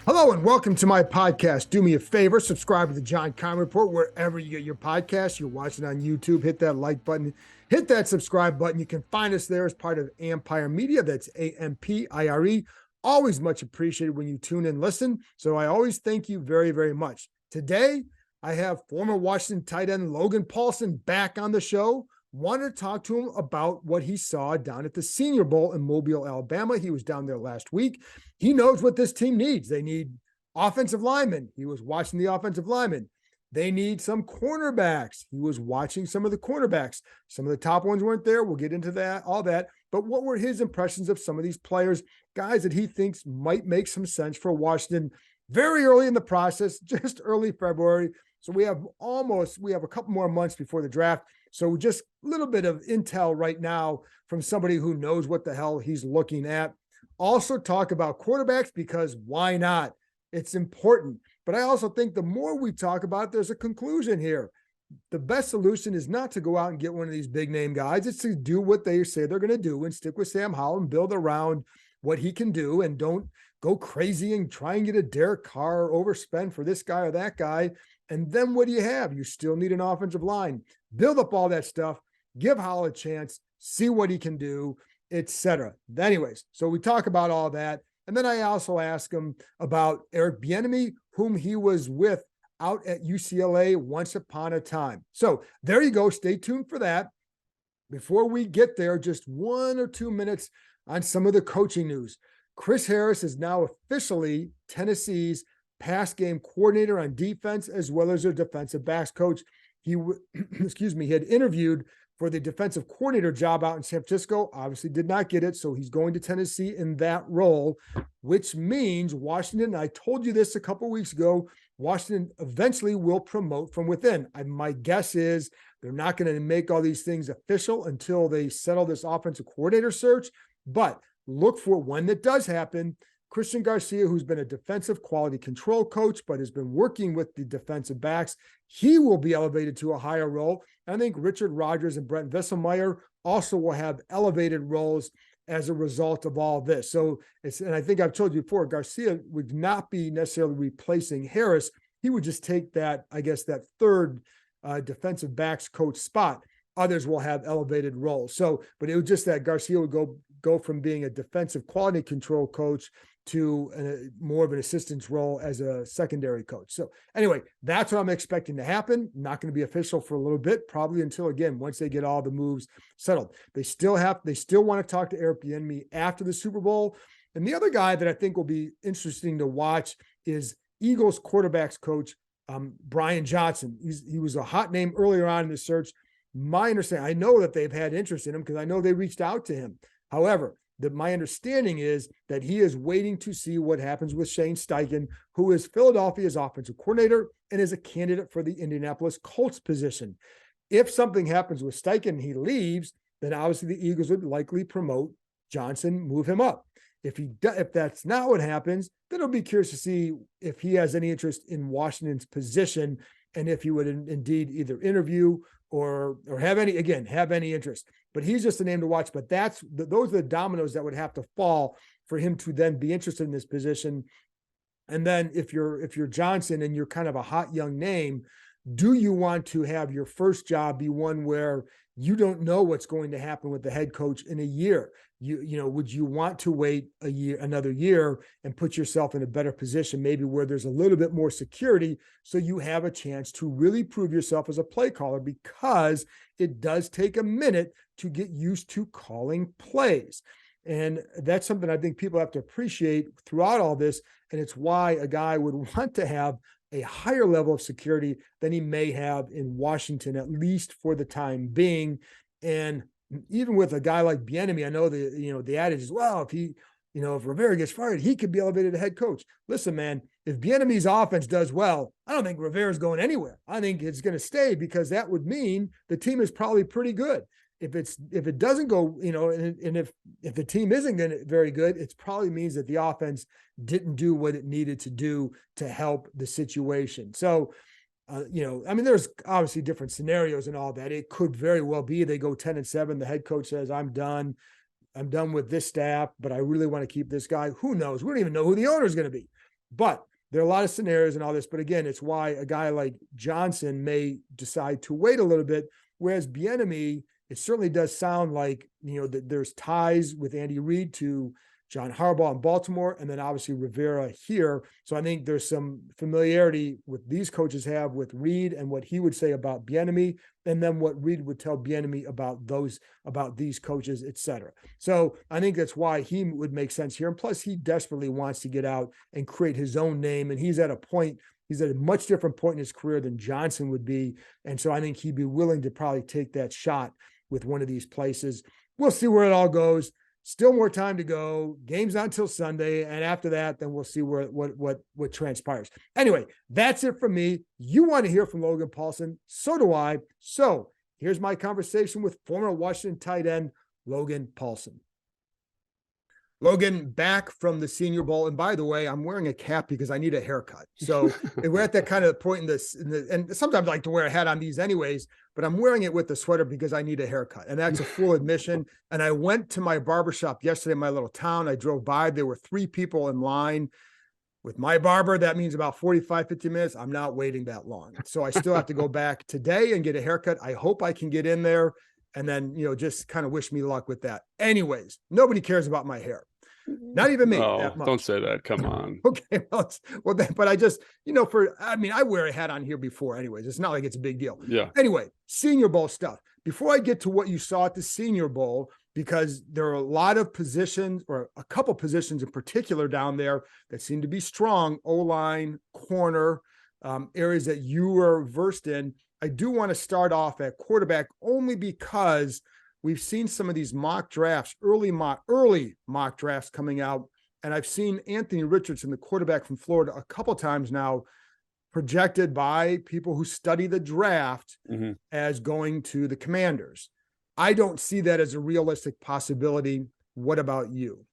Hello and welcome to my podcast. Do me a favor, subscribe to the John Keim Report wherever you get your podcasts. You're watching on YouTube, hit that like button, hit that subscribe button. You can find us there as part of Empire Media. That's AMPIRE. Always much appreciated when you tune in and listen. So I always thank you very, very much. Today, I have former Washington tight end Logan Paulsen back on the show. Wanted to talk to him about what he saw down at the Senior Bowl in Mobile, Alabama. He was down there last week. He knows what this team needs. They need offensive linemen. He was watching the offensive linemen. They need some cornerbacks. He was watching some of the cornerbacks. Some of the top ones weren't there. We'll get into that, all that. But what were his impressions of some of these players, guys that he thinks might make some sense for Washington very early in the process, just early February. So we have a couple more months before the draft. So just a little bit of intel right now from somebody who knows what the hell he's looking at. Also talk about quarterbacks because why not? It's important. But I also think the more we talk about it, there's a conclusion here. The best solution is not to go out and get one of these big name guys. It's to do what they say they're going to do and stick with Sam Howell and build around what he can do and don't go crazy and try and get a Derek Carr or overspend for this guy or that guy. And then what do you have? You still need an offensive line. Build up all that stuff, give Howell a chance, see what he can do, etc. Anyways, so we talk about all that. And then I also ask him about Eric Bieniemy, whom he was with out at UCLA once upon a time. So there you go. Stay tuned for that. Before we get there, just 1 or 2 minutes on some of the coaching news. Chris Harris is now officially Tennessee's pass game coordinator on defense, as well as their defensive backs coach. He had interviewed for the defensive coordinator job out in San Francisco, obviously did not get it. So he's going to Tennessee in that role, which means Washington, I told you this a couple of weeks ago, Washington eventually will promote from within. My guess is they're not going to make all these things official until they settle this offensive coordinator search, but look for when that does happen. Christian Garcia, who's been a defensive quality control coach, but has been working with the defensive backs, he will be elevated to a higher role. I think Richard Rodgers and Brent Visselmeyer also will have elevated roles as a result of all this. So and I think I've told you before, Garcia would not be necessarily replacing Harris. He would just take that, I guess, that third defensive backs coach spot. Others will have elevated roles. So, but it was just that Garcia would go from being a defensive quality control coach to more of an assistance role as a secondary coach. So anyway, that's what I'm expecting to happen. Not going to be official for a little bit, probably until, again, once they get all the moves settled. They still want to talk to Eric Bieniemy after the Super Bowl. And the other guy that I think will be interesting to watch is Eagles quarterbacks coach, Brian Johnson. He was a hot name earlier on in the search. My understanding, I know that they've had interest in him because I know they reached out to him. However, my understanding is that he is waiting to see what happens with Shane Steichen, who is Philadelphia's offensive coordinator and is a candidate for the Indianapolis Colts position. If something happens with Steichen and he leaves, then obviously the Eagles would likely promote Johnson, move him up. If that's not what happens, then I'll be curious to see if he has any interest in Washington's position and if he would indeed either interview or have any interest. But he's just a name to watch. But those are the dominoes that would have to fall for him to then be interested in this position. And then if you're Johnson and you're kind of a hot young name, do you want to have your first job be one where you don't know what's going to happen with the head coach in a year? Would you want to wait another year and put yourself in a better position, maybe where there's a little bit more security, so you have a chance to really prove yourself as a play caller, because it does take a minute to get used to calling plays. And that's something I think people have to appreciate throughout all this. And it's why a guy would want to have a higher level of security than he may have in Washington, at least for the time being. And even with a guy like Bieniemy, I know the adage is, well, if Rivera gets fired, he could be elevated to head coach. Listen, man, if Bieniemy's offense does well, I don't think Rivera's going anywhere. I think it's going to stay, because that would mean the team is probably pretty good. If it doesn't go, and if the team isn't very good, it probably means that the offense didn't do what it needed to do to help the situation. So, there's obviously different scenarios and all that. It could very well be they go 10-7. The head coach says, I'm done with this staff, but I really want to keep this guy. Who knows? We don't even know who the owner is going to be. But there are a lot of scenarios and all this. But again, it's why a guy like Johnson may decide to wait a little bit, whereas Bieniemy, it certainly does sound like, that there's ties with Andy Reid to John Harbaugh in Baltimore, and then obviously Rivera here. So I think there's some familiarity with these coaches have with Reid and what he would say about Bieniemy, and then what Reid would tell Bieniemy about these coaches, et cetera. So I think that's why he would make sense here. And plus, he desperately wants to get out and create his own name. And he's at a much different point in his career than Johnson would be. And so I think he'd be willing to probably take that shot with one of these places. We'll see where it all goes. Still more time to go. Game's not until Sunday. And after that, then we'll see what transpires. Anyway, that's it from me. You want to hear from Logan Paulsen. So do I. So here's my conversation with former Washington tight end, Logan Paulsen. Logan, back from the Senior Bowl. And by the way, I'm wearing a cap because I need a haircut. So we're at that kind of point in this, and sometimes I like to wear a hat on these anyways, but I'm wearing it with the sweater because I need a haircut. And that's a full admission. And I went to my barbershop yesterday in my little town. I drove by. There were 3 people in line. With my barber, that means about 45, 50 minutes. I'm not waiting that long. So I still have to go back today and get a haircut. I hope I can get in there. And then, just kind of wish me luck with that. Anyways, nobody cares about my hair. Not even me. Oh, don't say that. Come on. Okay. But I just, I wear a hat on here before anyways. It's not like it's a big deal. Yeah. Anyway, Senior Bowl stuff. Before I get to what you saw at the Senior Bowl, because there are a lot of positions, or a couple positions in particular down there that seem to be strong, O-line, corner, areas that you are versed in. I do want to start off at quarterback only because we've seen some of these mock drafts, early mock drafts coming out. And I've seen Anthony Richardson, the quarterback from Florida, a couple times now projected by people who study the draft as going to the Commanders. I don't see that as a realistic possibility. What about you?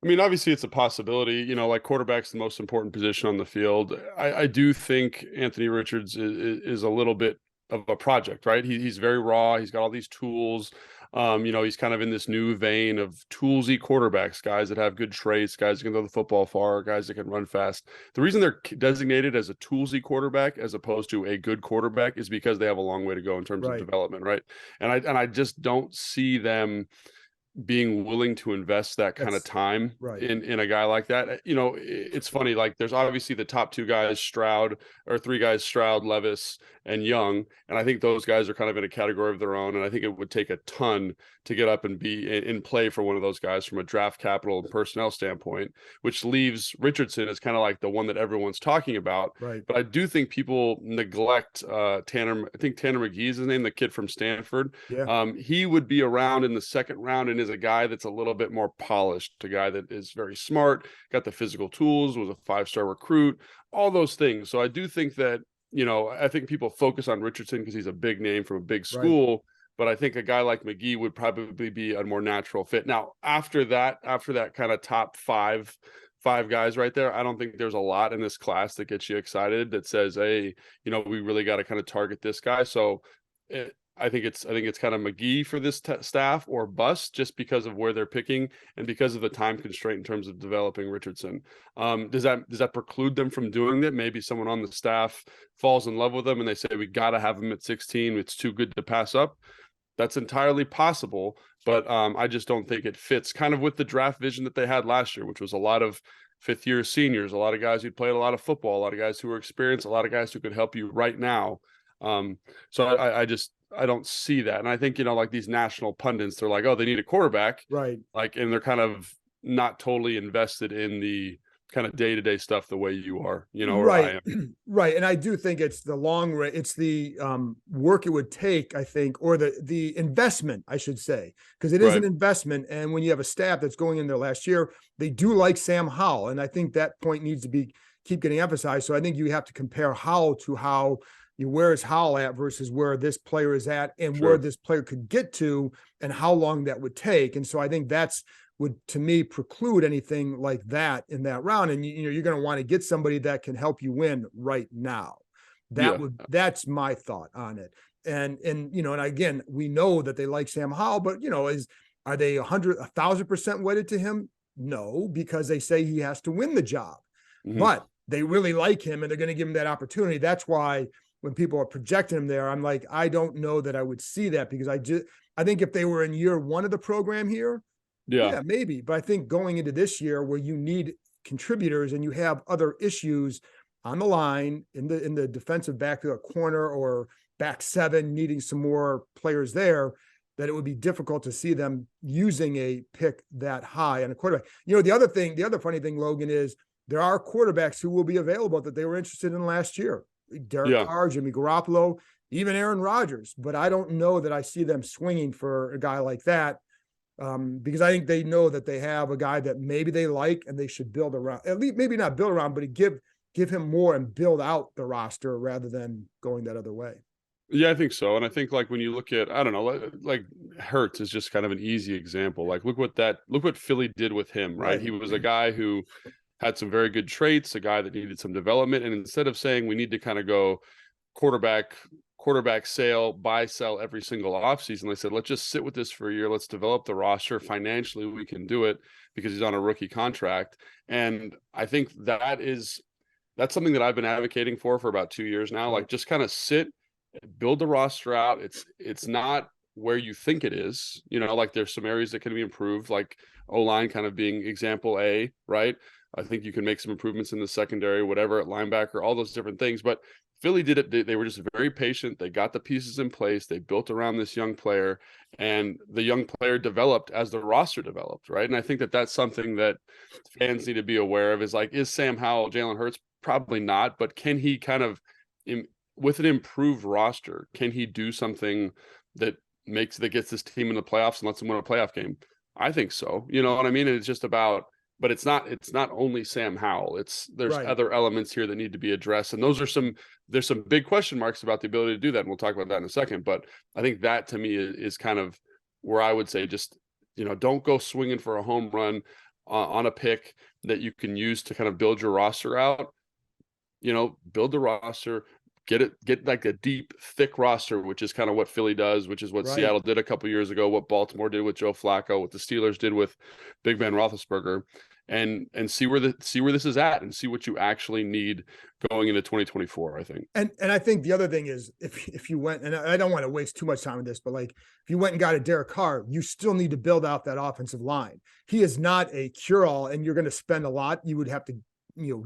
I mean, obviously it's a possibility, like quarterback's the most important position on the field. I do think Anthony Richards is a little bit of a project, right? He's very raw. He's got all these tools. He's kind of in this new vein of toolsy quarterbacks, guys that have good traits, guys that can throw the football far, guys that can run fast. The reason they're designated as a toolsy quarterback as opposed to a good quarterback is because they have a long way to go in terms of development, right? And I just don't see them being willing to invest that kind of time in a guy like that. It's funny, like there's obviously the top 2 guys, three guys, Stroud, Levis, and Young. And I think those guys are kind of in a category of their own. And I think it would take a ton to get up and be in play for one of those guys from a draft capital and personnel standpoint, which leaves Richardson as kind of like the one that everyone's talking about. Right. But I do think people neglect Tanner. I think Tanner McGee is his name, the kid from Stanford. Yeah. He would be around in the second round and is a guy that's a little bit more polished, a guy that is very smart, got the physical tools, was a 5-star recruit, all those things. So I do think that, I think people focus on Richardson because he's a big name from a big school, but I think a guy like McGee would probably be a more natural fit. Now, after that kind of top five guys right there, I don't think there's a lot in this class that gets you excited that says, hey, we really got to kind of target this guy. So I think it's kind of McGee for this staff or bust, just because of where they're picking and because of the time constraint in terms of developing Richardson. Does that preclude them from doing that? Maybe someone on the staff falls in love with them and they say, we got to have him at 16. It's too good to pass up. That's entirely possible, but I just don't think it fits kind of with the draft vision that they had last year, which was a lot of 5th-year seniors, a lot of guys who'd played a lot of football, a lot of guys who were experienced, a lot of guys who could help you right now. So I don't see that. And I think, like these national pundits, they're like, oh, they need a quarterback. Right. Like, and they're kind of not totally invested in the kind of day-to-day stuff the way you are, or I am. Right. And I do think it's the it's the work it would take, I think, or the investment, I should say, because it is an investment. And when you have a staff that's going in there last year, they do like Sam Howell. And I think that point needs to keep getting emphasized. So I think you have to compare Howell to how where is Howell at versus where this player is at and where this player could get to and how long that would take. And so I think would, to me, preclude anything like that in that round. And, you're going to want to get somebody that can help you win right now. That's my thought on it. And again, we know that they like Sam Howell, but, are they 1,000% wedded to him? No, because they say he has to win the job. But they really like him and they're going to give him that opportunity. That's why when people are projecting him there, I'm like, I don't know that I would see that, because I think if they were in year one of the program here, yeah, maybe. But I think going into this year where you need contributors and you have other issues on the line in the defensive backfield, corner or back seven, needing some more players there, that it would be difficult to see them using a pick that high on a quarterback. The other funny thing, Logan, is there are quarterbacks who will be available that they were interested in last year. Derek Carr, Jimmy Garoppolo, even Aaron Rodgers. But I don't know that I see them swinging for a guy like that, because I think they know that they have a guy that maybe they like and they should build around. At least maybe not build around, but give him more and build out the roster rather than going that other way. Yeah, I think so. And I think like when you look at, I don't know, like Hurts is just kind of an easy example. Like look what Philly did with him, right? He was a guy who had some very good traits, a guy that needed some development. And instead of saying we need to kind of go quarterback sale, buy, sell every single offseason, they said, let's just sit with this for a year. Let's develop the roster. Financially, we can do it because he's on a rookie contract. And I think that's something that I've been advocating for about 2 years now. Like just kind of sit, build the roster out. It's not where you think it is, like there's some areas that can be improved, like O-line kind of being example A, right? I think you can make some improvements in the secondary, whatever, at linebacker, all those different things. But Philly did it. They were just very patient. They got the pieces in place. They built around this young player, and the young player developed as the roster developed, right? And I think that that's something that fans need to be aware of, is like, is Sam Howell Jalen Hurts? Probably not, but can he kind of, with an improved roster, can he do something that gets this team in the playoffs and lets them win a playoff game? I think so. You know what I mean? And it's just about, but it's not only Sam Howell. There's other elements here that need to be addressed. And there's some big question marks about the ability to do that. And we'll talk about that in a second. But I think that to me is kind of where I would say, just, don't go swinging for a home run on a pick that you can use to kind of build your roster out. Build the roster, get like a deep, thick roster, which is kind of what Philly does, which is what Seattle did a couple of years ago, what Baltimore did with Joe Flacco, what the Steelers did with Big Ben Roethlisberger, and see where this is at, and see what you actually need going into 2024, I think. And I think the other thing is, if you went, and I don't want to waste too much time on this, but like if you went and got a Derek Carr, you still need to build out that offensive line. He is not a cure-all, and you're going to spend a lot. You would have to,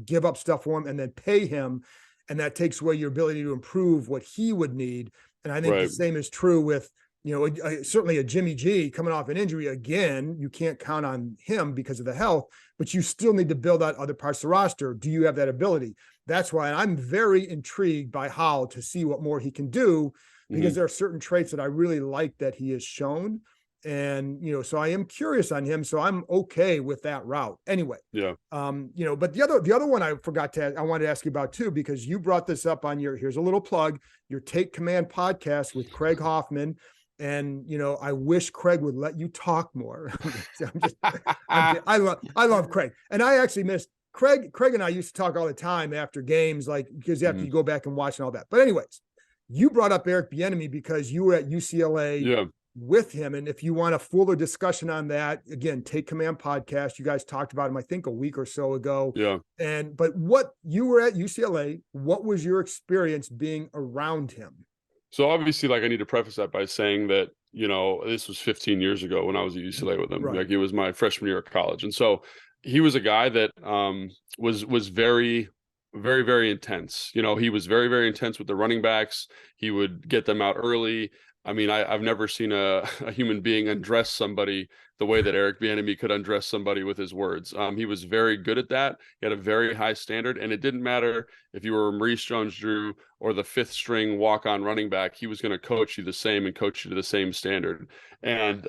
give up stuff for him and then pay him. And that takes away your ability to improve what he would need. And I think the same is true with, certainly a Jimmy G coming off an injury again. You can't count on him because of the health, but you still need to build out other parts of the roster. Do you have that ability? That's why I'm very intrigued by Howell to see what more he can do, because there are certain traits that I really like that he has shown. And, so I am curious on him. So I'm okay with that route anyway. Yeah. But the other one I wanted to ask you about too, because you brought this up on here's a little plug, your Take Command podcast with Craig Hoffman. And, I wish Craig would let you talk more. I love Craig. And I actually missed Craig and I used to talk all the time after games, like, because you have to go back and watch and all that. But anyways, you brought up Eric Bieniemy because you were at UCLA with him. And if you want a fuller discussion on that, again, Take Command podcast, you guys talked about him, I think a week or so ago. Yeah. But you were at UCLA, what was your experience being around him? So obviously, like, I need to preface that by saying that, this was 15 years ago when I was at UCLA with him. Like, it was my freshman year of college. And so he was a guy that was very, very, very intense. He was very, very intense with the running backs. He would get them out early. I mean, I've never seen a human being undress somebody the way that Eric Bieniemy could undress somebody with his words. He was very good at that. He had a very high standard, and it didn't matter if you were Maurice Jones-Drew or the fifth string walk-on running back. He was going to coach you the same and coach you to the same standard. And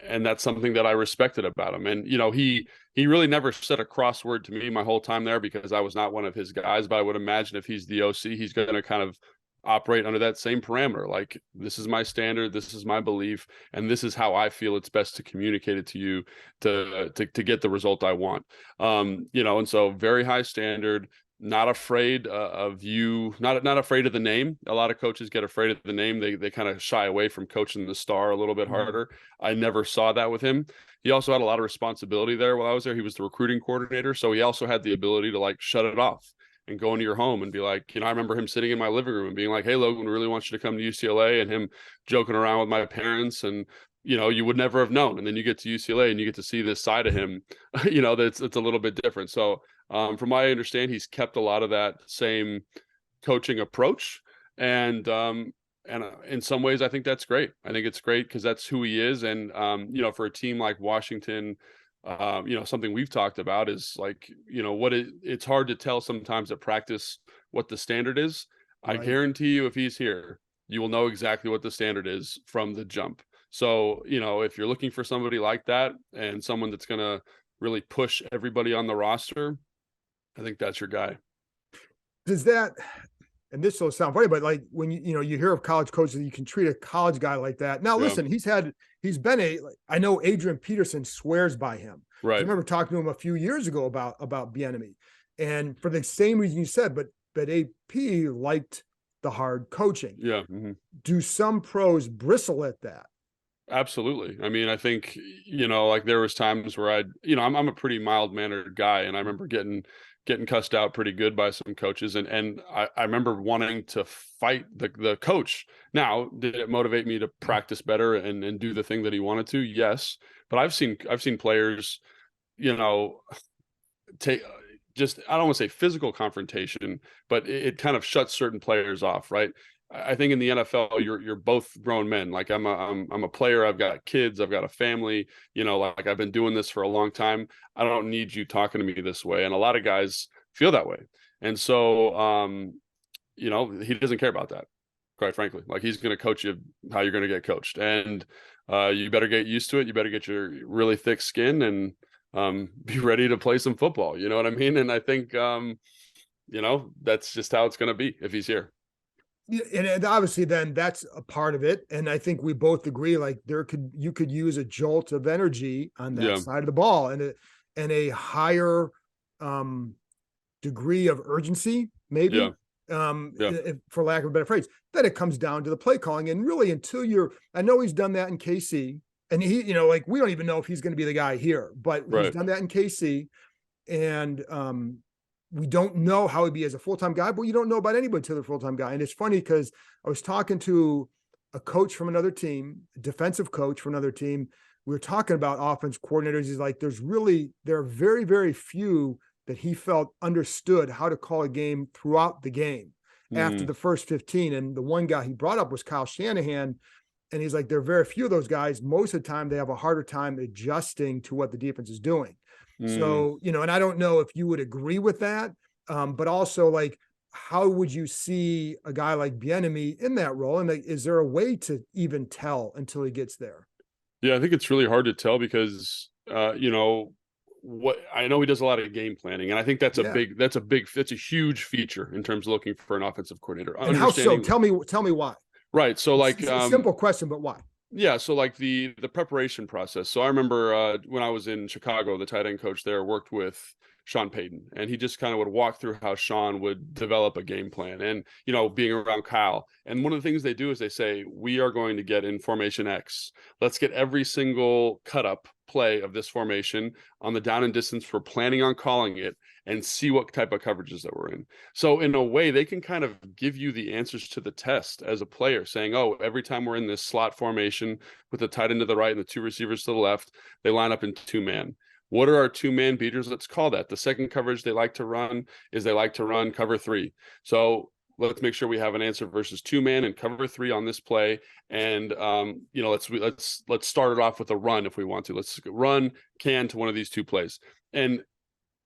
that's something that I respected about him. And, he really never said a cross word to me my whole time there, because I was not one of his guys. But I would imagine if he's the OC, he's going to kind of operate under that same parameter. Like, this is my standard, this is my belief, and this is how I feel it's best to communicate it to you to get the result I want. And so very high standard, not afraid of you, not afraid of the name. A lot of coaches get afraid of the name. They kind of shy away from coaching the star a little bit harder. I never saw that with him. He also had a lot of responsibility there while I was there. He was the recruiting coordinator, so he also had the ability to, like, shut it off. and go into your home and be like, I remember him sitting in my living room and being like, "Hey, Logan, we really want you to come to UCLA," and him joking around with my parents, and you would never have known. And then you get to UCLA and you get to see this side of him, that's it's a little bit different. So from what I understand, he's kept a lot of that same coaching approach. And in some ways, I think that's great. I think it's great because that's who he is. And, for a team like Washington, something we've talked about is like, it's hard to tell sometimes at practice what the standard is. Right. I guarantee you, if he's here, you will know exactly what the standard is from the jump. So, if you're looking for somebody like that and someone that's going to really push everybody on the roster, I think that's your guy. Does that, and this will sound funny, but like when you hear of college coaches, you can treat a college guy like that. Now, listen, I know Adrian Peterson swears by him. Right. I remember talking to him a few years ago about Bieniemy, and for the same reason you said, but AP liked the hard coaching. Yeah. Mm-hmm. Do some pros bristle at that? Absolutely. I mean, I think, like there was times where I'm a pretty mild mannered guy, and I remember getting cussed out pretty good by some coaches. And I remember wanting to fight the coach. Now, did it motivate me to practice better and do the thing that he wanted to? Yes. But I've seen players, take just, I don't want to say physical confrontation, but it kind of shuts certain players off. Right. I think in the NFL, you're both grown men. Like I'm a player. I've got kids. I've got a family. Like I've been doing this for a long time. I don't need you talking to me this way. And a lot of guys feel that way. And so, he doesn't care about that, quite frankly. Like he's going to coach you how you're going to get coached, and you better get used to it. You better get your really thick skin and be ready to play some football. You know what I mean? And I think, that's just how it's going to be if he's here. And obviously then that's a part of it. And I think we both agree, like you could use a jolt of energy on that side of the ball and a higher degree of urgency, maybe, for lack of a better phrase, that it comes down to the play calling. And really I know he's done that in KC, and he, we don't even know if he's going to be the guy here, but he's done that in KC. And we don't know how he'd be as a full-time guy, but you don't know about anybody until they're a full-time guy. And it's funny because I was talking to a coach from another team, a defensive coach from another team. We were talking about offense coordinators. He's like, there are very, very few that he felt understood how to call a game throughout the game after the first 15. And the one guy he brought up was Kyle Shanahan. And he's like, there are very few of those guys. Most of the time they have a harder time adjusting to what the defense is doing. So, and I don't know if you would agree with that, but also like, how would you see a guy like Bieniemy in that role? And like, is there a way to even tell until he gets there? Yeah, I think it's really hard to tell because, what I know he does a lot of game planning, and I think that's a huge feature in terms of looking for an offensive coordinator. And how so? Tell me why. Right. So like, it's a simple question, but why? Yeah, so like the preparation process. So I remember when I was in Chicago, the tight end coach there worked with Sean Payton, and he just kind of would walk through how Sean would develop a game plan, and being around Kyle. And one of the things they do is they say, we are going to get in formation X. Let's get every single cut up play of this formation on the down and distance we're planning on calling it, and see what type of coverages that we're in. So in a way, they can kind of give you the answers to the test as a player, saying, oh, every time we're in this slot formation with the tight end to the right and the two receivers to the left, they line up in two-man. What are our two-man beaters? Let's call that. The second coverage they like to run cover three. So let's make sure we have an answer versus two-man and cover three on this play. And let's start it off with a run if we want to. Let's run to one of these two plays. And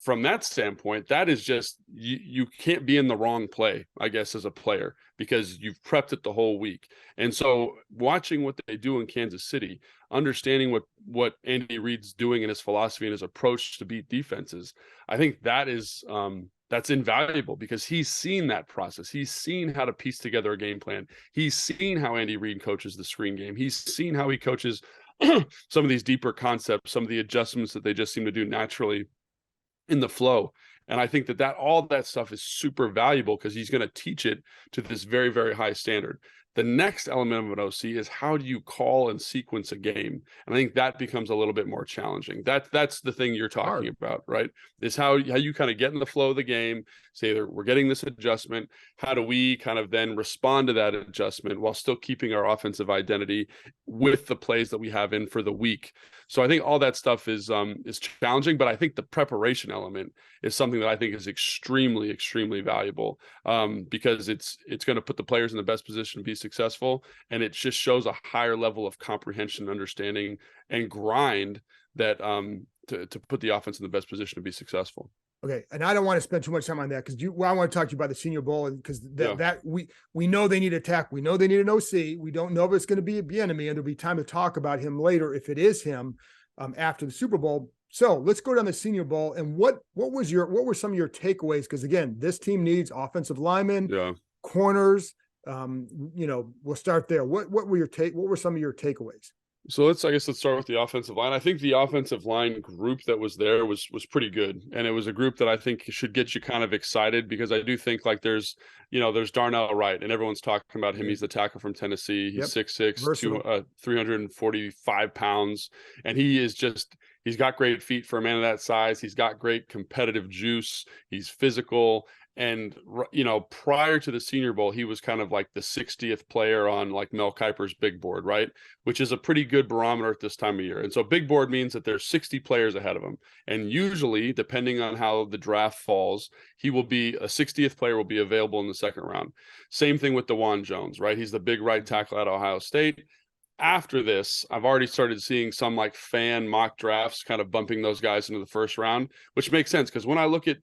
from that standpoint, that is just, you can't be in the wrong play, I guess, as a player, because you've prepped it the whole week. And so watching what they do in Kansas City, understanding what Andy Reid's doing in his philosophy and his approach to beat defenses, I think that is that's invaluable, because he's seen that process. He's seen how to piece together a game plan. He's seen how Andy Reid coaches the screen game. He's seen how he coaches some of these deeper concepts, some of the adjustments that they just seem to do naturally in the flow. And I think that all that stuff is super valuable, because he's going to teach it to this very, very high standard. The next element of an OC is how do you call and sequence a game? And I think that becomes a little bit more challenging. That's the thing you're talking about, right? Is how you kind of get in the flow of the game, say that we're getting this adjustment. How do we kind of then respond to that adjustment while still keeping our offensive identity with the plays that we have in for the week? So I think all that stuff is challenging, but I think the preparation element is something that I think is extremely, extremely valuable, because it's going to put the players in the best position to be successful, and it just shows a higher level of comprehension, understanding, and grind that to put the offense in the best position to be successful. Okay, and I don't want to spend too much time on that because I want to talk to you about the Senior Bowl, and because that we know they need attack, we know they need an OC, we don't know if it's going to be a Bieniemy, and there'll be time to talk about him later if it is him after the Super Bowl. So let's go down the Senior Bowl, and what were some of your takeaways? Because again, this team needs offensive linemen, corners. We'll start there. What were some of your takeaways? So let's start with the offensive line. I think the offensive line group that was there was pretty good. And it was a group that I think should get you kind of excited, because I do think like there's Darnell Wright, and everyone's talking about him. He's the tackle from Tennessee. He's 6'6", 345 pounds. And he's got great feet for a man of that size. He's got great competitive juice. He's physical. And, prior to the Senior Bowl, he was kind of like the 60th player on like Mel Kiper's big board, right? Which is a pretty good barometer at this time of year. And so big board means that there's 60 players ahead of him. And usually, depending on how the draft falls, a 60th player will be available in the second round. Same thing with DeJuan Jones, right? He's the big right tackle at Ohio State. After this, I've already started seeing some like fan mock drafts kind of bumping those guys into the first round, which makes sense, because when I look at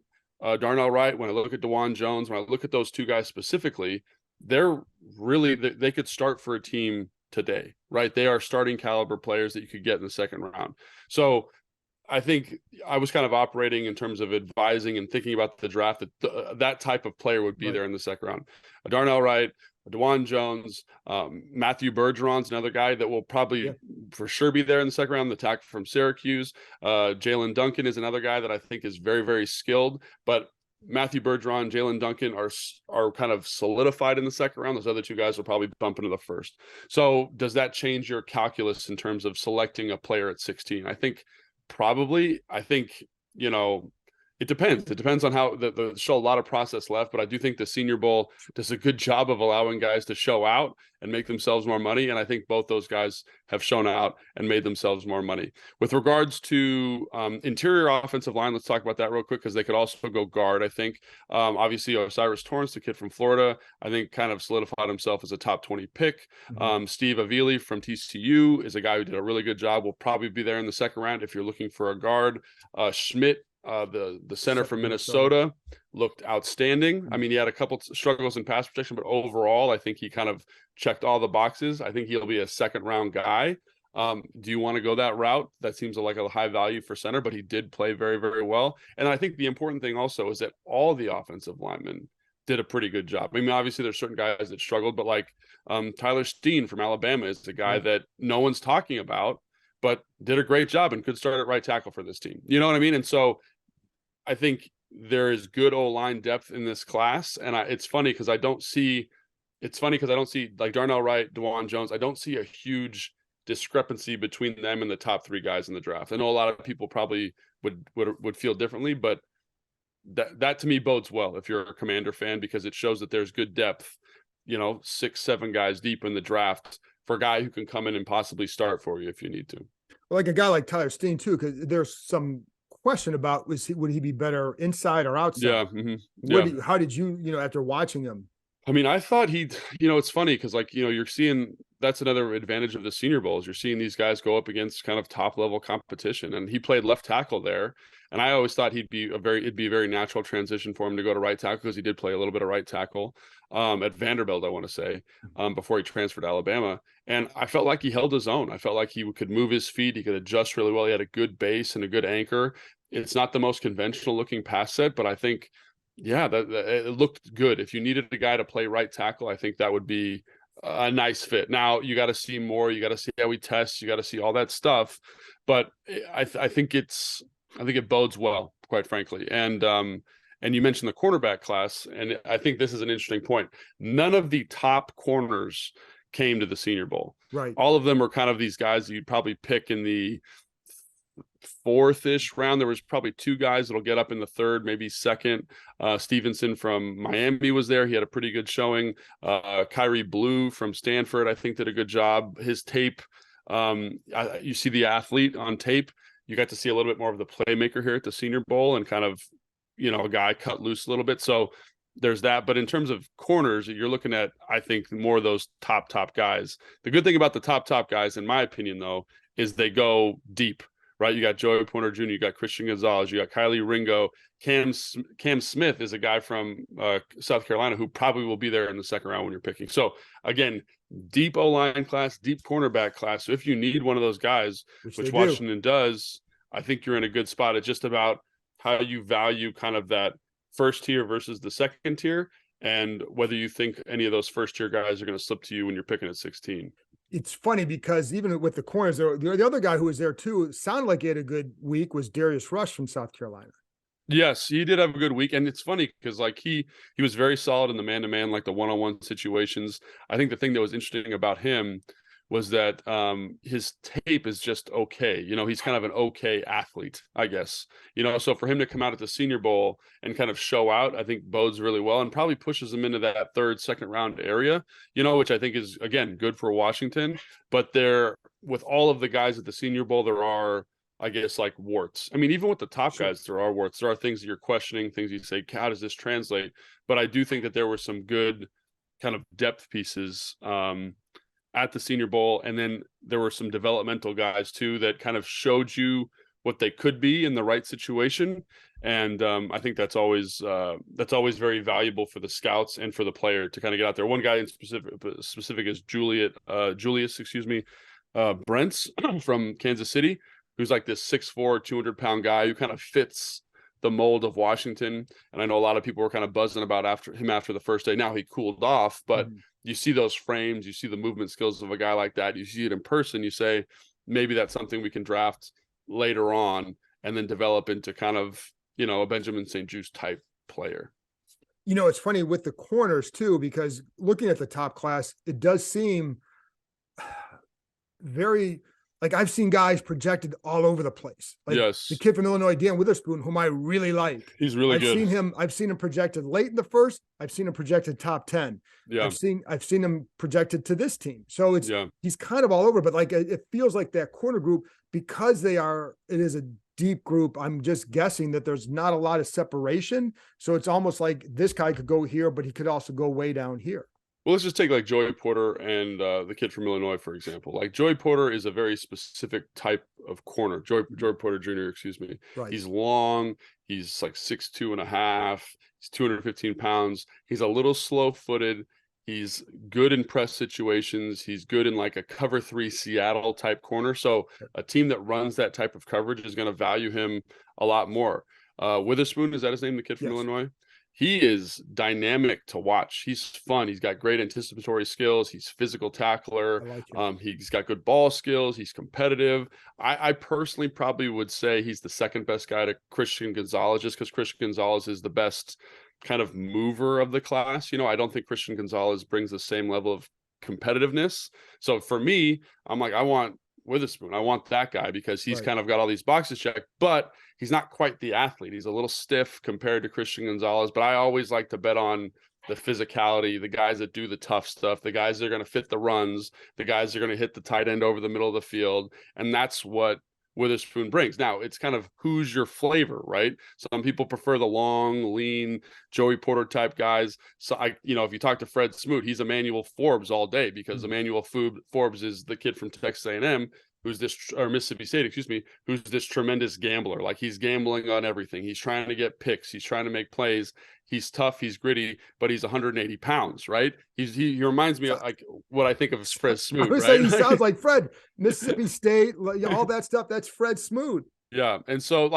Darnell Wright, when I look at DeJuan Jones, when I look at those two guys specifically, they could start for a team today, right? They are starting caliber players that you could get in the second round. So I think I was kind of operating in terms of advising and thinking about the draft that that type of player would be there in the second round. Darnell Wright, DeJuan Jones, Matthew Bergeron's another guy that will probably for sure be there in the second round, the tackle from Syracuse. Jalen Duncan is another guy that I think is very, very skilled, but Matthew Bergeron, Jalen Duncan are kind of solidified in the second round. Those other two guys will probably bump into the first. So does that change your calculus in terms of selecting a player at 16? I think probably. It depends. It depends on how the show. A lot of process left, but I do think the Senior Bowl does a good job of allowing guys to show out and make themselves more money. And I think both those guys have shown out and made themselves more money. With regards to interior offensive line, let's talk about that real quick, because they could also go guard. I think obviously Osiris Torrance, the kid from Florida, I think kind of solidified himself as a top 20 pick. Steve Avili from TCU is a guy who did a really good job. Will probably be there in the second round if you're looking for a guard. Schmidt, the center from Minnesota, looked outstanding. I mean, he had a couple struggles in pass protection, but overall, I think he kind of checked all the boxes. I think he'll be a second round guy. Do you want to go that route? That seems like a high value for center, but he did play very, very well. And I think the important thing also is that all the offensive linemen did a pretty good job. I mean, obviously there's certain guys that struggled, but like Tyler Steen from Alabama is a guy that no one's talking about, but did a great job and could start at right tackle for this team. You know what I mean? And so I think there is good O-line depth in this class. And it's funny because I don't see like Darnell Wright, DeJuan Jones. I don't see a huge discrepancy between them and the top three guys in the draft. I know a lot of people probably would feel differently, but that to me bodes well if you're a Commander fan, because it shows that there's good depth, 6-7 guys deep in the draft for a guy who can come in and possibly start for you if you need to. Well, like a guy like Tyler Steen too, because there's some question about would he be better inside or outside? How did you after watching him? I mean, I thought it's funny because you're seeing, that's another advantage of the Senior Bowl is you're seeing these guys go up against kind of top level competition, and he played left tackle there. And I always thought it'd be a very natural transition for him to go to right tackle, because he did play a little bit of right tackle at Vanderbilt, I want to say, before he transferred to Alabama. And I felt like he held his own. I felt like he could move his feet. He could adjust really well. He had a good base and a good anchor. It's not the most conventional looking pass set, but I think, that it looked good. If you needed a guy to play right tackle, I think that would be a nice fit. Now you got to see more. You got to see how he tests. You got to see all that stuff. But I think it bodes well, quite frankly. And And you mentioned the cornerback class, and I think this is an interesting point. None of the top corners came to the Senior Bowl. Right. All of them are kind of these guys that you'd probably pick in the fourth-ish round. There was probably two guys that'll get up in the third, maybe second. Stevenson from Miami was there. He had a pretty good showing. Kyrie Blue from Stanford, I think, did a good job. His tape, you see the athlete on tape. You got to see a little bit more of the playmaker here at the Senior Bowl, and kind of, a guy cut loose a little bit. So there's that. But in terms of corners, you're looking at, I think, more of those top guys. The good thing about the top guys, in my opinion, though, is they go deep, right? You got Joey Porter Jr., you got Christian Gonzalez, you got Kylie Ringo. Cam Smith is a guy from South Carolina who probably will be there in the second round when you're picking. So again, deep O-line class, deep cornerback class. So if you need one of those guys, which Washington does, I think you're in a good spot. It's just about how you value kind of that first tier versus the second tier, and whether you think any of those first tier guys are going to slip to you when you're picking at 16. It's funny because even with the corners, the other guy who was there too, sounded like he had a good week, was Darius Rush from South Carolina. Yes, he did have a good week. And it's funny because like he was very solid in the man-to-man, like the one-on-one situations. I think the thing that was interesting about him was that his tape is just okay. He's kind of an okay athlete, I guess. So for him to come out at the Senior Bowl and kind of show out, I think bodes really well, and probably pushes him into that second round area, which I think is, again, good for Washington. But with all of the guys at the Senior Bowl, there are, I guess, like warts. I mean, even with the top guys, there are warts. There are things that you're questioning, things you say, how does this translate? But I do think that there were some good kind of depth pieces at the Senior Bowl. And then there were some developmental guys too that kind of showed you what they could be in the right situation. And I think that's always very valuable for the scouts and for the player to kind of get out there. One guy in specific is Julius, Brents from Kansas City, who's like this 6'4", 200-pound guy who kind of fits the mold of Washington. And I know a lot of people were kind of buzzing about after the first day. Now he cooled off, but you see those frames, you see the movement skills of a guy like that. You see it in person, you say, maybe that's something we can draft later on and then develop into kind of, a Benjamin St-Juste type player. It's funny with the corners too, because looking at the top class, it does seem very, like I've seen guys projected all over the place. Like yes. The kid from Illinois, Dan Witherspoon, whom I really like. He's really good. I've seen him projected late in the first. I've seen him projected top 10. Yeah. I've seen him projected to this team. So he's kind of all over, but like it feels like that corner group, because it is a deep group. I'm just guessing that there's not a lot of separation. So it's almost like this guy could go here, but he could also go way down here. Well, let's just take like Joey Porter and the kid from Illinois, for example. Like Joey Porter is a very specific type of corner. Joey Porter Jr., excuse me. Right. He's long. He's like 6'2.5". He's 215 pounds. He's a little slow-footed. He's good in press situations. He's good in like a cover 3 Seattle type corner. So a team that runs that type of coverage is going to value him a lot more. Witherspoon, is that his name, the kid from Illinois? He is dynamic to watch. He's fun. He's got great anticipatory skills. He's physical tackler. He's got good ball skills. He's competitive. I personally probably would say he's the second best guy to Christian Gonzalez, just because Christian Gonzalez is the best kind of mover of the class. I don't think Christian Gonzalez brings the same level of competitiveness. So for me, I'm like, I want Witherspoon. I want that guy because he's kind of got all these boxes checked, but he's not quite the athlete. He's a little stiff compared to Christian Gonzalez, but I always like to bet on the physicality, the guys that do the tough stuff, the guys that are going to fit the runs, the guys that are going to hit the tight end over the middle of the field. And that's what Witherspoon brings. Now, it's kind of who's your flavor, right? Some people prefer the long, lean, Joey Porter type guys. So if you talk to Fred Smoot, he's Emmanuel Forbes all day, because Emmanuel Forbes is the kid from Texas A&M or Mississippi State, excuse me, who's this tremendous gambler. Like he's gambling on everything. He's trying to get picks. He's trying to make plays. He's tough. He's gritty, but he's 180 pounds, right? He reminds me of like what I think of as Fred Smoot. I was saying he sounds like Fred. Mississippi State, all that stuff. That's Fred Smoot. Yeah, and so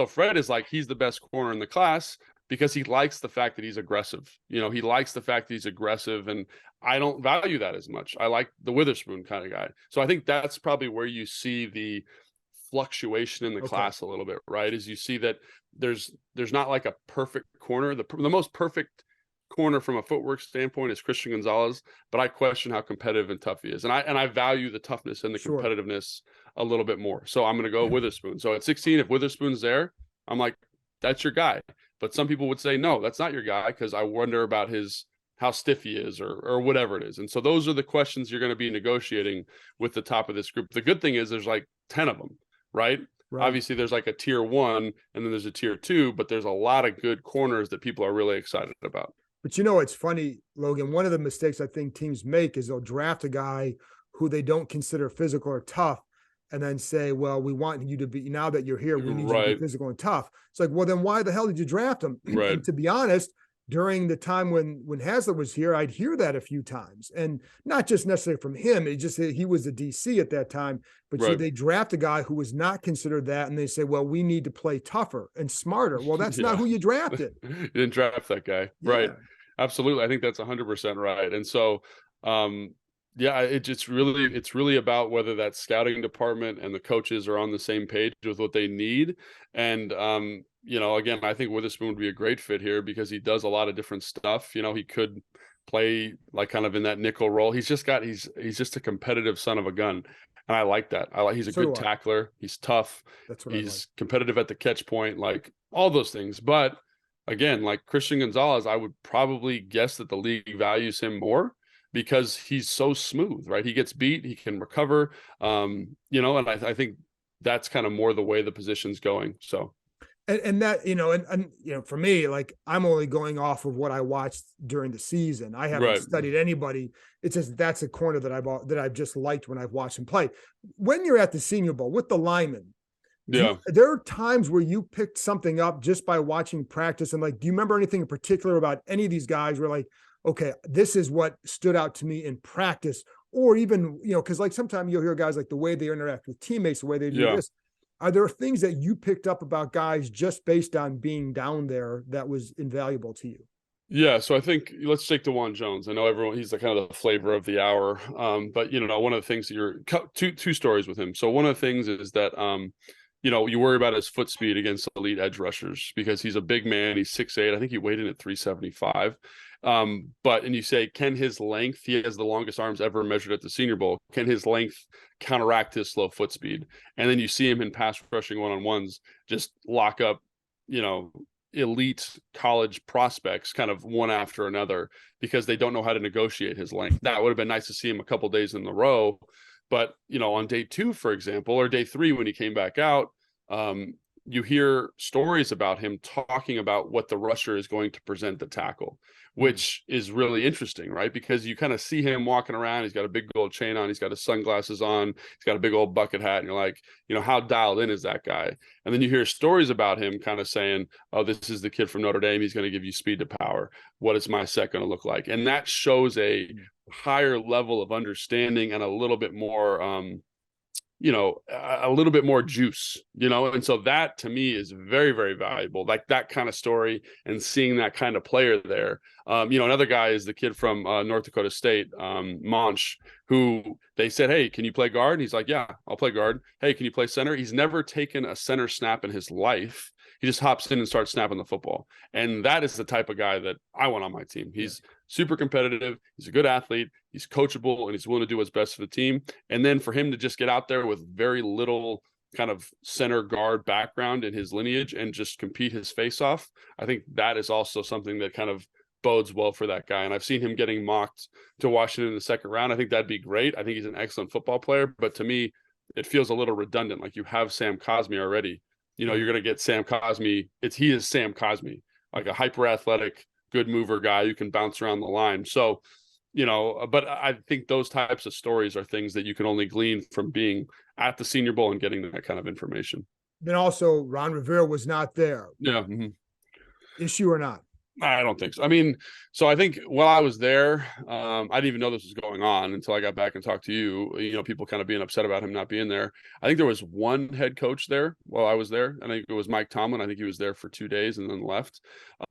Fred is like, he's the best corner in the class because he likes the fact that he's aggressive. He likes the fact that he's aggressive, and I don't value that as much. I like the Witherspoon kind of guy. So I think that's probably where you see the fluctuation in the Okay. class a little bit, right? As you see that there's not like a perfect corner. The most perfect corner from a footwork standpoint is Christian Gonzalez, but I question how competitive and tough he is. And I value the toughness and the Sure. competitiveness a little bit more. So I'm going to go Witherspoon. So at 16, if Witherspoon's there, I'm like, that's your guy. But some people would say, no, that's not your guy, because I wonder about how stiff he is or whatever it is. And so those are the questions you're going to be negotiating with the top of this group. The good thing is there's like 10 of them, right? Right. Obviously there's like a tier 1 and then there's a tier 2, but there's a lot of good corners that people are really excited about. But you know, it's funny, Logan, one of the mistakes I think teams make is they'll draft a guy who they don't consider physical or tough, and then say, well, we want you to be, now that you're here, we need you to be physical and tough. It's like, well, then why the hell did you draft him? Right. And to be honest, during the time when Hasler was here, I'd hear that a few times, and not just necessarily from him. It just, he was the DC at that time, but Right. they draft a guy who was not considered that. And they say, well, we need to play tougher and smarter. Well, that's not who you drafted. You didn't draft that guy. Yeah. Right. Absolutely. I think that's 100% right. And so, yeah, it's really about whether that scouting department and the coaches are on the same page with what they need. And, you know, again, I think Witherspoon would be a great fit here because he does a lot of different stuff. You know, he could play like kind of in that nickel role. He's just a competitive son of a gun. And I like that. He's a good tackler. He's tough. That's what he's competitive at the catch point, like all those things. But again, like Christian Gonzalez, I would probably guess that the league values him more because he's so smooth, right? He gets beat, he can recover, you know, and I think that's kind of more the way the position's going. So, and that, you know, and you know, for me, like, I'm only going off of what I watched during the season. I haven't studied anybody. It's just, that's a corner that I've just liked when I've watched him play. When you're at the Senior Bowl with the linemen, there are times where you picked something up just by watching practice, and like, do you remember anything in particular about any of these guys where like, okay, this is what stood out to me in practice, or even, you know, because like sometimes you'll hear guys like the way they interact with teammates, the way they do this. Are there things that you picked up about guys just based on being down there that was invaluable to you? Yeah, so I think let's take DeJuan Jones. I know everyone, he's the kind of the flavor of the hour. But you know, one of the things that two stories with him. So one of the things is that you know, you worry about his foot speed against elite edge rushers because he's a big man. He's 6'8". I think he weighed in at 375. But you say, can his length, he has the longest arms ever measured at the Senior Bowl, can his length counteract his slow foot speed? And then you see him in pass rushing one-on-ones just lock up, you know, elite college prospects kind of one after another because they don't know how to negotiate his length. That would have been nice to see him a couple days in a row. But, you know, on day 2, for example, or day 3, when he came back out, you hear stories about him talking about what the rusher is going to present the tackle, which is really interesting, right? Because you kind of see him walking around. He's got a big gold chain on. He's got his sunglasses on. He's got a big old bucket hat. And you're like, you know, how dialed in is that guy? And then you hear stories about him kind of saying, oh, this is the kid from Notre Dame. He's going to give you speed to power. What is my set going to look like? And that shows a higher level of understanding and a little bit more, you know, a little bit more juice, you know? And so that to me is very, very valuable. Like that kind of story and seeing that kind of player there. You know, another guy is the kid from North Dakota State, Monch, who they said, hey, can you play guard? And he's like, yeah, I'll play guard. Hey, can you play center? He's never taken a center snap in his life. He just hops in and starts snapping the football. And that is the type of guy that I want on my team. He's super competitive. He's a good athlete. He's coachable, and he's willing to do what's best for the team. And then for him to just get out there with very little kind of center guard background in his lineage and just compete his face off, I think that is also something that kind of bodes well for that guy. And I've seen him getting mocked to Washington in the second round. I think that'd be great. I think he's an excellent football player. But to me, it feels a little redundant. Like you have Sam Cosmi already. You know, you're going to get Sam Cosmi. He is Sam Cosmi, like a hyper athletic, good mover guy who can bounce around the line. So, you know, but I think those types of stories are things that you can only glean from being at the Senior Bowl and getting that kind of information. Then also Ron Rivera was not there. Yeah. Issue or not? I don't think so. I mean, so I think while I was there, I didn't even know this was going on until I got back and talked to you. You know, people kind of being upset about him not being there. I think there was one head coach there while I was there. I think it was Mike Tomlin. I think he was there for 2 days and then left.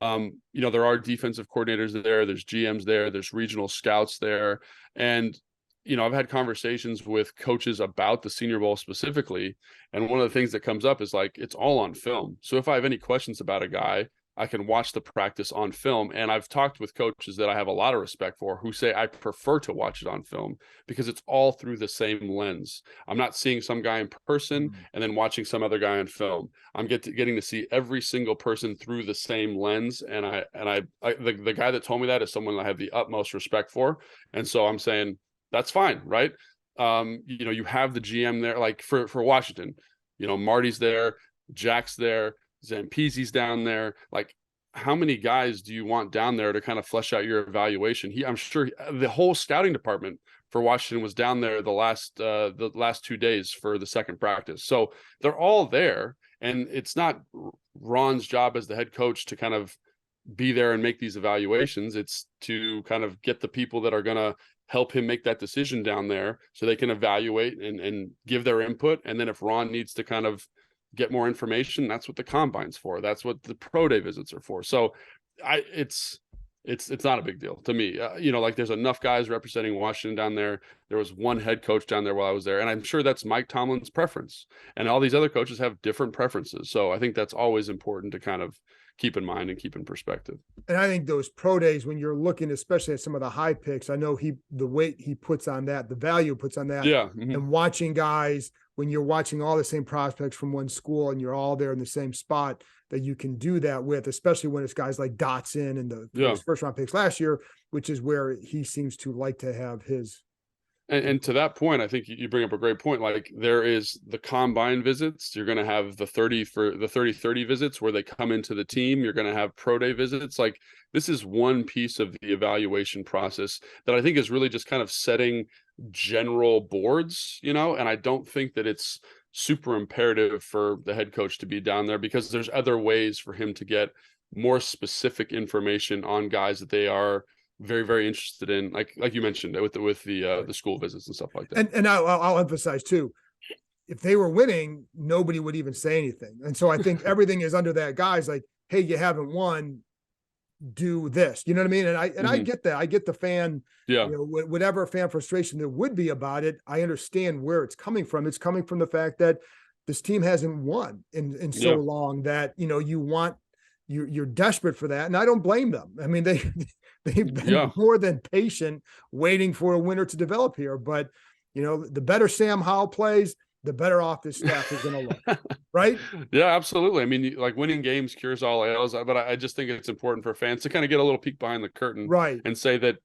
You know, there are defensive coordinators there. There's GMs there. There's regional scouts there. And I've had conversations with coaches about the Senior Bowl specifically, and one of the things that comes up is like, it's all on film. So if I have any questions about a guy, I can watch the practice on film. And I've talked with coaches that I have a lot of respect for who say I prefer to watch it on film because it's all through the same lens. I'm not seeing some guy in person and then watching some other guy on film. I'm getting to see every single person through the same lens. And the guy that told me that is someone I have the utmost respect for. And so I'm saying, that's fine, right? You have the GM there, like for Washington, Marty's there, Jack's there, Zampese's down there. Like, how many guys do you want down there to kind of flesh out your evaluation? I'm sure the whole scouting department for Washington was down there the last 2 days for the second practice. So they're all there, and it's not Ron's job as the head coach to kind of be there and make these evaluations. It's to kind of get the people that are going to help him make that decision down there so they can evaluate and give their input. And then if Ron needs to kind of get more information, that's what the combine's for. That's what the pro day visits are for. So it's not a big deal to me. Like, there's enough guys representing Washington down there. There was one head coach down there while I was there, and I'm sure that's Mike Tomlin's preference. And all these other coaches have different preferences. So I think that's always important to kind of keep in mind and keep in perspective. And I think those pro days, when you're looking, especially at some of the high picks, I know the weight he puts on that, the value puts on that. Yeah. And watching guys, when you're watching all the same prospects from one school and you're all there in the same spot, that you can do that with, especially when it's guys like Dotson and the first round picks last year, which is where he seems to like to have his. And to that point, I think you bring up a great point. Like, there is the combine visits. You're going to have the 30-30 visits where they come into the team. You're going to have pro day visits. Like, this is one piece of the evaluation process that I think is really just kind of setting general boards, and I don't think that it's super imperative for the head coach to be down there, because there's other ways for him to get more specific information on guys that they are very, very interested in, like you mentioned with the school visits and stuff like that. And I'll emphasize too, if they were winning, nobody would even say anything. And so I think everything is under that guy's like, hey, you haven't won, do this. You know what I mean? And I get that. I get the fan, whatever fan frustration there would be about it. I understand where it's coming from. It's coming from the fact that this team hasn't won in so long that, you're desperate for that. And I don't blame them. I mean, they've been more than patient waiting for a winner to develop here. But, the better Sam Howell plays, the better off this staff is going to look, right? Yeah, absolutely. I mean, like, winning games cures all ails, but I just think it's important for fans to kind of get a little peek behind the curtain, right? And say that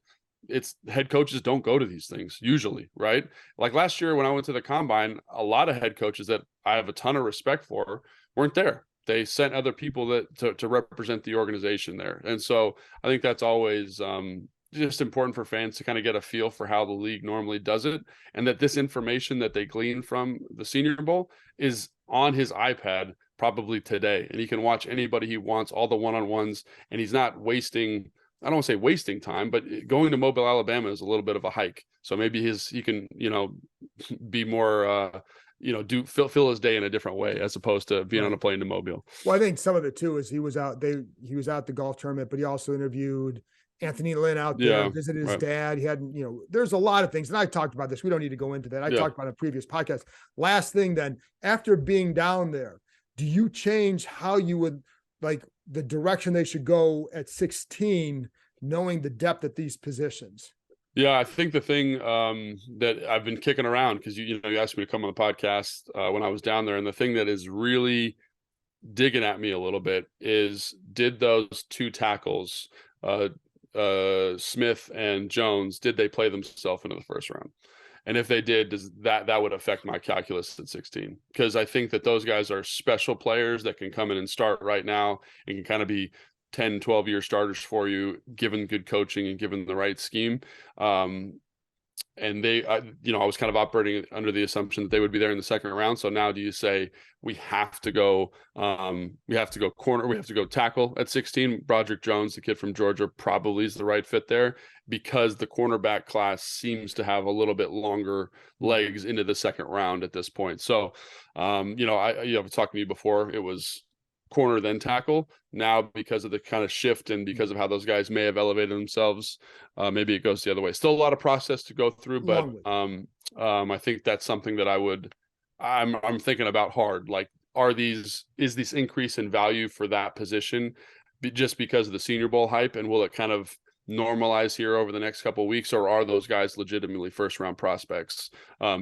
it's head coaches don't go to these things usually, right? Like last year when I went to the combine, a lot of head coaches that I have a ton of respect for weren't there. They sent other people to represent the organization there. And so I think that's always just important for fans to kind of get a feel for how the league normally does it, and that this information that they glean from the Senior Bowl is on his iPad probably today, and he can watch anybody he wants, all the one-on-ones, and he's not wasting, I don't want to say wasting time, but going to Mobile, Alabama is a little bit of a hike. So maybe he can, be more, fill his day in a different way as opposed to being on a plane to Mobile. Well, I think some of it too is he was out the golf tournament, but he also interviewed Anthony Lynn out there, visited his dad. He had, there's a lot of things. And I talked about this. We don't need to go into that. I talked about a previous podcast. Last thing then, after being down there, do you change how you would like the direction they should go at 16, knowing the depth at these positions? Yeah, I think the thing that I've been kicking around, because you asked me to come on the podcast when I was down there, and the thing that is really digging at me a little bit is, did those two tackles, Smith and Jones, did they play themselves into the first round? And if they did, does that would affect my calculus at 16? Because I think that those guys are special players that can come in and start right now and can kind of be 10, 12-year starters for you, given good coaching and given the right scheme. And I was kind of operating under the assumption that they would be there in the second round. So now do you say we have to go corner, we have to go tackle at 16? Broderick Jones, the kid from Georgia, probably is the right fit there, because the cornerback class seems to have a little bit longer legs into the second round at this point. So, I was talking to you before. It was corner then tackle. Now, because of the kind of shift and because of how those guys may have elevated themselves, maybe it goes the other way. Still a lot of process to go through, but I think that's something that I'm thinking about hard. Like, is this increase in value for that position just because of the Senior Bowl hype, and will it kind of normalize here over the next couple of weeks, or are those guys legitimately first round prospects?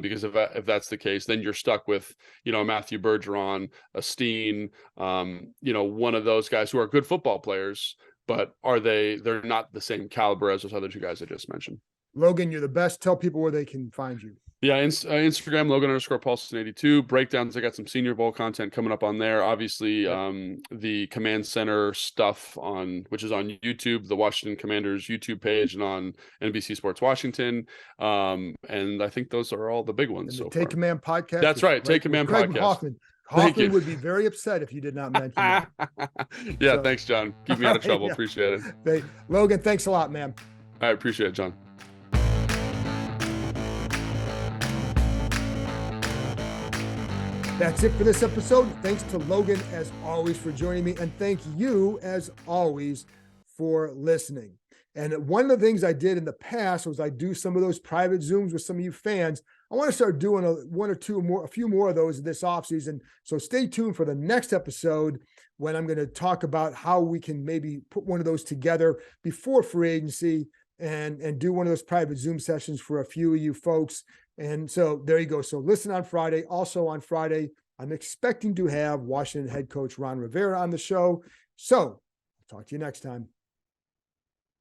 Because if that's the case, then you're stuck with, Matthew Bergeron, a Steen, one of those guys who are good football players, but they're not the same caliber as those other two guys I just mentioned. Logan, you're the best. Tell people where they can find you. Yeah, Instagram, Logan_Paulsen82. Breakdowns, I got some Senior Bowl content coming up on there. Obviously, the Command Center stuff which is on YouTube, the Washington Commanders YouTube page, and on NBC Sports Washington. And I think those are all the big ones so far. Take Command podcast. That's right, Take Command podcast. Hoffman would be very upset if you did not mention that. Yeah, thanks, John. Keep me out of trouble. Appreciate it. Logan, thanks a lot, man. I appreciate it, John. That's it for this episode. Thanks to Logan, as always, for joining me. And thank you, as always, for listening. And one of the things I did in the past was I do some of those private Zooms with some of you fans. I want to start doing a few more of those this offseason. So stay tuned for the next episode when I'm going to talk about how we can maybe put one of those together before free agency and do one of those private Zoom sessions for a few of you folks. And so there you go. So listen on Friday. Also on Friday, I'm expecting to have Washington head coach Ron Rivera on the show. So I'll talk to you next time.